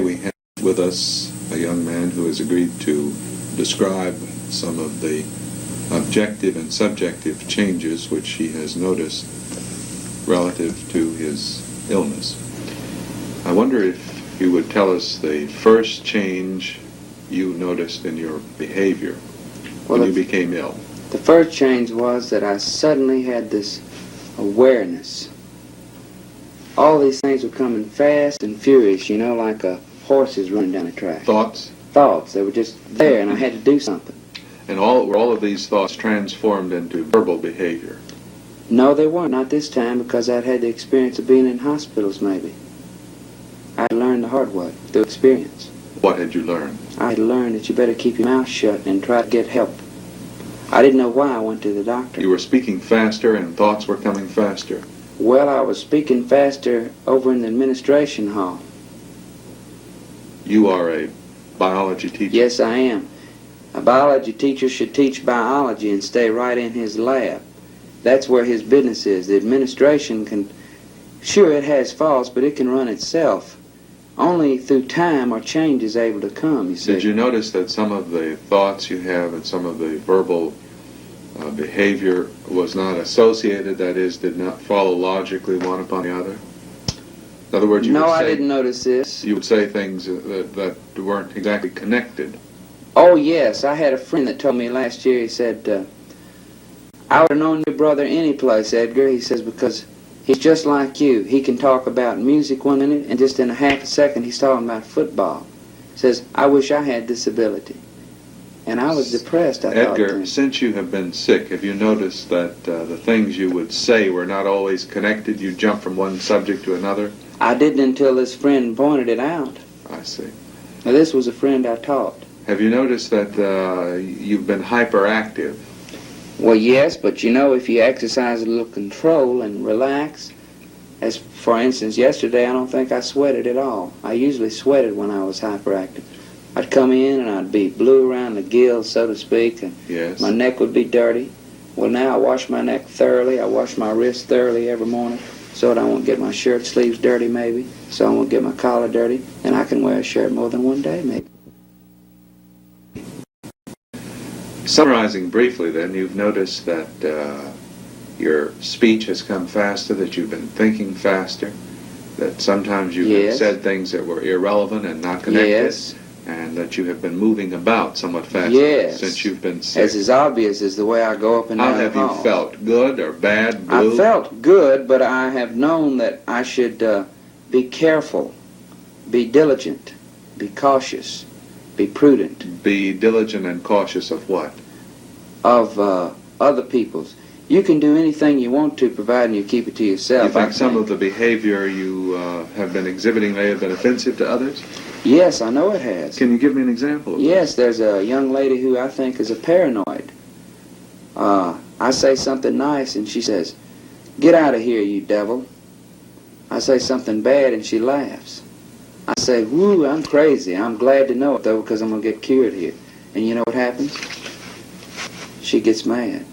we have with us a young man who has agreed to describe some of the objective and subjective changes which he has noticed relative to his illness. I wonder if you would tell us the first change you noticed in your behavior when you became ill. The first change was that I suddenly had this awareness. All these things were coming fast and furious, you know, like horses running down a track. Thoughts? Thoughts. They were just there, and I had to do something. And were all of these thoughts transformed into verbal behavior? No, they weren't. Not this time, because I'd had the experience of being in hospitals, maybe. I learned the hard way, through experience. What had you learned? I had learned that you better keep your mouth shut and try to get help. I didn't know why I went to the doctor. You were speaking faster and thoughts were coming faster. Well, I was speaking faster over in the administration hall. You are a biology teacher? Yes, I am. A biology teacher should teach biology and stay right in his lab. That's where his business is. The administration can, sure, it has faults, but it can run itself. Only through time are changes able to come, you see. Did you notice that some of the thoughts you have and some of the verbal behavior was not associated, that is, did not follow logically one upon the other? In other words, I didn't notice this. You would say things that weren't exactly connected. Oh, yes. I had a friend that told me last year, he said, I would have known your brother any place, Edgar. He says, because he's just like you. He can talk about music 1 minute, and just in a half a second, he's talking about football. He says, I wish I had this ability. And I was depressed, I thought. Edgar, since you have been sick, have you noticed that the things you would say were not always connected? You jump from one subject to another? I didn't until this friend pointed it out. I see. Now, this was a friend I taught. Have you noticed that you've been hyperactive? Well, yes, but you know, if you exercise a little control and relax, as for instance, yesterday I don't think I sweated at all. I usually sweated when I was hyperactive. I'd come in and I'd be blue around the gills, so to speak, and yes. My neck would be dirty. Well, now I wash my neck thoroughly. I wash my wrist thoroughly every morning, so that I won't get my shirt sleeves dirty, maybe, so I won't get my collar dirty, and I can wear a shirt more than one day, maybe. Summarizing briefly, then, you've noticed that your speech has come faster, that you've been thinking faster, that sometimes you've said things that were irrelevant and not connected, yes. And that you have been moving about somewhat faster since you've been sick. As is obvious as the way I go up and down the hall. How have you felt? Good or bad? Blue? I felt good, but I have known that I should be careful, be diligent, be cautious, be prudent. Be diligent and cautious of what? Of other people's. You can do anything you want to, providing you keep it to yourself. You think some of the behavior you have been exhibiting may have been offensive to others? Yes, I know it has. Can you give me an example of Yes, there's a young lady who I think is a paranoid. I say something nice and she says, "Get out of here, you devil." I say something bad and she laughs. I say, "Woo, I'm crazy. I'm glad to know it, though, because I'm going to get cured here." And you know what happens? She gets mad.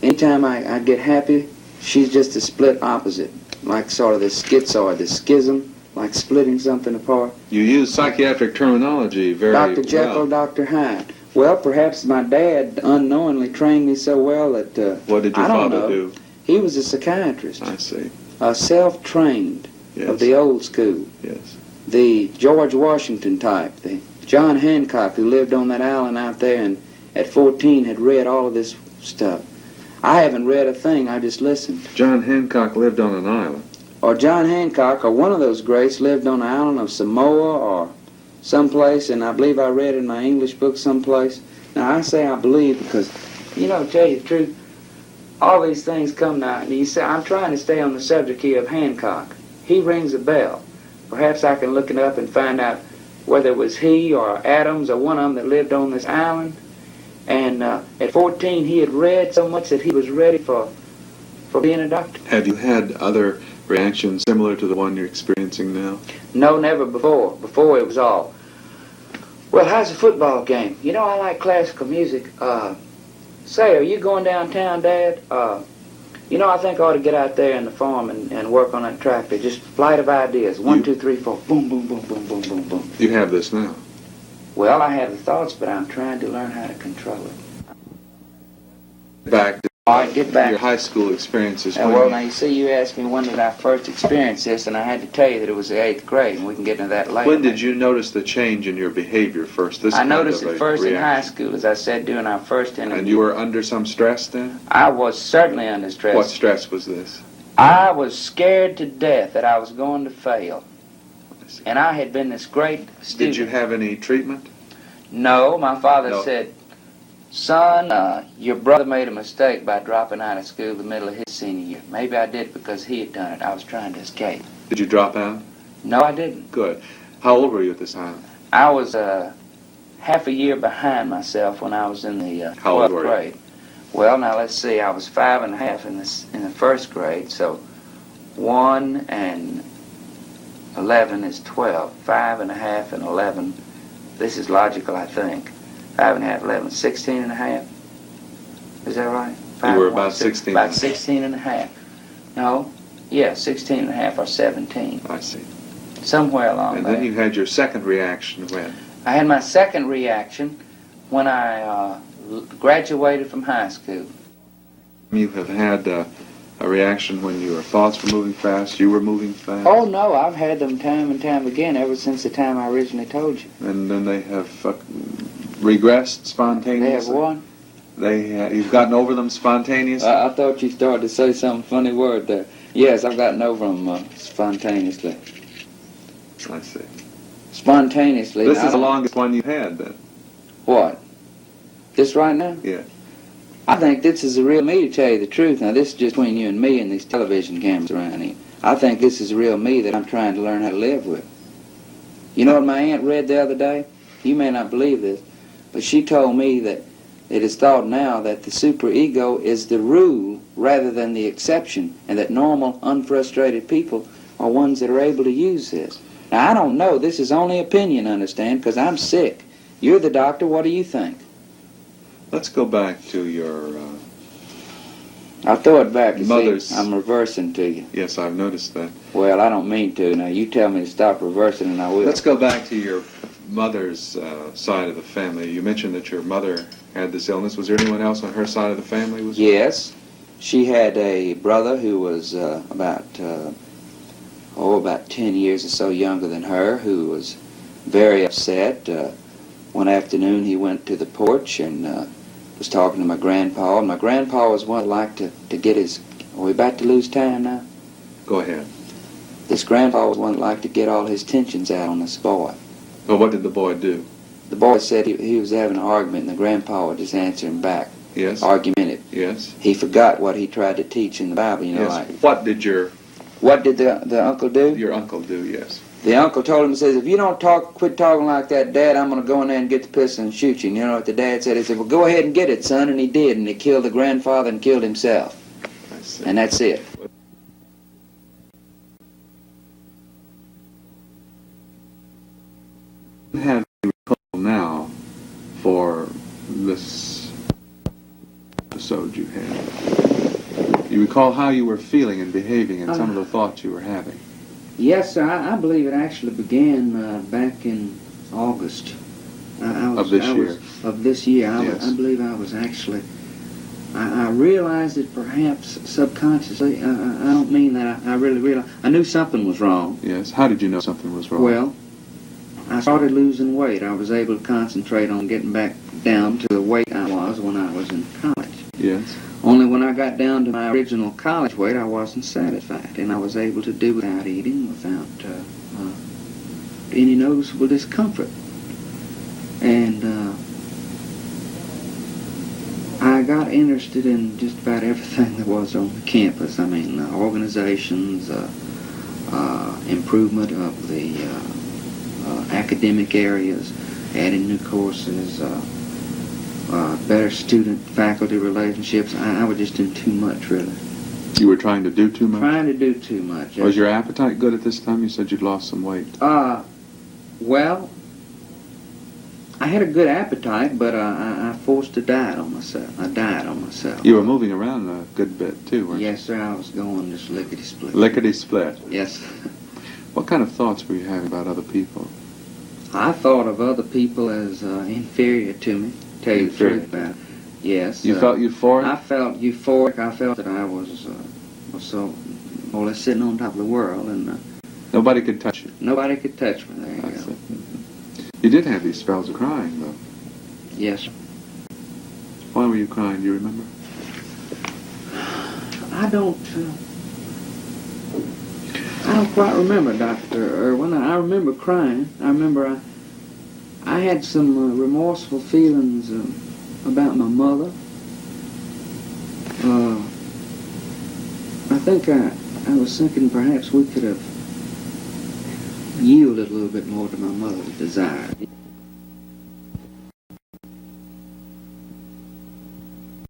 Anytime I get happy, she's just a split opposite, like sort of the schizoid, the schism, like splitting something apart. You use psychiatric terminology very well. Dr. Jekyll, Dr. Hyde. Well, perhaps my dad unknowingly trained me so well that, what did your father do? He was a psychiatrist. I see. Self-trained, of the old school. Yes. The George Washington type, the John Hancock, who lived on that island out there and at 14 had read all of this stuff. I haven't read a thing, I just listened. John Hancock lived on an island. Or John Hancock, or one of those greats, lived on the island of Samoa or someplace, and I believe I read in my English book someplace. Now, I say I believe because, you know, to tell you the truth, all these things come now, and you say, I'm trying to stay on the subject here of Hancock. He rings a bell. Perhaps I can look it up and find out whether it was he or Adams or one of them that lived on this island. And at 14, he had read so much that he was ready for being a doctor. Have you had other reactions similar to the one you're experiencing now? No, never before. Before it was all, well, how's the football game? You know, I like classical music. Say, are you going downtown, Dad? You know, I think I ought to get out there in the farm and work on that tractor. Just flight of ideas. 1, 2, 3, 4. Boom, boom, boom, boom, boom, boom, boom. You have this now. Well, I have the thoughts, but I'm trying to learn how to control it. Back to All right, get back. your high school experiences. Well, now you see, you asked me when did I first experience this, and I had to tell you that it was the 8th grade, and we can get into that later. When did you notice the change in your behavior first? I noticed it first in high school, as I said during our first interview. And you were under some stress then? I was certainly under stress. What stress was this? I was scared to death that I was going to fail. And I had been this great student. Did you have any treatment? No, my father No. said, son, your brother made a mistake by dropping out of school the middle of his senior year. Maybe I did because he had done it. I was trying to escape. Did you drop out? No, I didn't. Good. How old were you at this time? I was half a year behind myself when I was in the How old 12th were you? grade. Well, now let's see. I was 5 and a half in the first grade, so 1 and 11 is 12. 5 and a half and 11. This is logical, I think. 5 and a half, 11, 16 and a half. Is that right? You were about 16. About 16 and a half. No, yeah, 16 and a half or 17. I see. Somewhere along And there. then you had your second reaction when? I had my second reaction when I graduated from high school. You have had a reaction when your thoughts were moving fast, you were moving fast? Oh, no, I've had them time and time again ever since the time I originally told you. And then they have regressed spontaneously? They have what? You've gotten over them spontaneously? I thought you started to say some funny word there. Yes, I've gotten over them spontaneously. I see. Spontaneously. This is the longest one you've had, then? What? This right now? Yeah. I think this is the real me, to tell you the truth. Now, this is just between you and me and these television cameras around here. I think this is the real me that I'm trying to learn how to live with. You know what my aunt read the other day? You may not believe this, but she told me that it is thought now that the superego is the rule rather than the exception, and that normal, unfrustrated people are ones that are able to use this. Now, I don't know. This is only opinion, understand, because I'm sick. You're the doctor. What do you think? Let's go back to your... I'll throw it back. You Mother's... see, I'm reversing to you. Yes, I've noticed that. Well, I don't mean to. Now, you tell me to stop reversing and I will. Let's go back to your mother's side of the family. You mentioned that your mother had this illness. Was there anyone else on her side of the family? Yes. She had a brother who was about 10 years or so younger than her, who was very upset. One afternoon he went to the porch and was talking to my grandpa. And my grandpa was one that liked to get his... Are we about to lose time now? Go ahead. This grandpa was one that liked to get all his tensions out on this boy. Well, what did the boy do? The boy said he was having an argument, and the grandpa would just answer him back. Yes. Argumentative. Yes. He forgot what he tried to teach in the Bible, you know, Yes. like... What did What did the uncle do? your uncle do, yes? The uncle told him, he says, if you don't quit talking like that, Dad, I'm going to go in there and get the pistol and shoot you. And you know what the dad said? He said, well, go ahead and get it, son. And he did, and he killed the grandfather and killed himself. I see. And that's it. Have you recall now for this episode you had? You recall how you were feeling and behaving and some of the thoughts you were having? Yes, sir. I believe it actually began back in August. Of this year? Of this year. Yes. I believe I was actually... I realized it perhaps subconsciously. I don't mean that I really realized. I knew something was wrong. Yes. How did you know something was wrong? Well, I started losing weight. I was able to concentrate on getting back down to the weight I was when I was in college. Yes. Only when I got down to my original college weight, I wasn't satisfied, and I was able to do without eating, without any noticeable discomfort. And I got interested in just about everything that was on the campus. I mean, organizations, improvement of the academic areas, adding new courses, better student-faculty relationships. I was just doing too much, really. You were trying to do too much? Trying to do too much. Was your appetite good at this time? You said you'd lost some weight. Well, I had a good appetite, but I forced to diet on myself. I diet on myself. You were moving around a good bit, too, weren't you? Yes, sir. I was going just lickety-split. Lickety-split. Yes. What kind of thoughts were you having about other people? I thought of other people as inferior to me, to tell you the Inferior. truth about it. Yes. You felt euphoric? I felt euphoric. I felt that I was so, more or less sitting on top of the world, and Nobody could touch you. nobody could touch me. There you That's go. it. You did have these spells of crying, though. Yes, sir. Why were you crying? Do you remember? I don't quite remember, Dr. Irwin. I remember crying. I remember I had some remorseful feelings about my mother. I think I was thinking perhaps we could have yielded a little bit more to my mother's desire.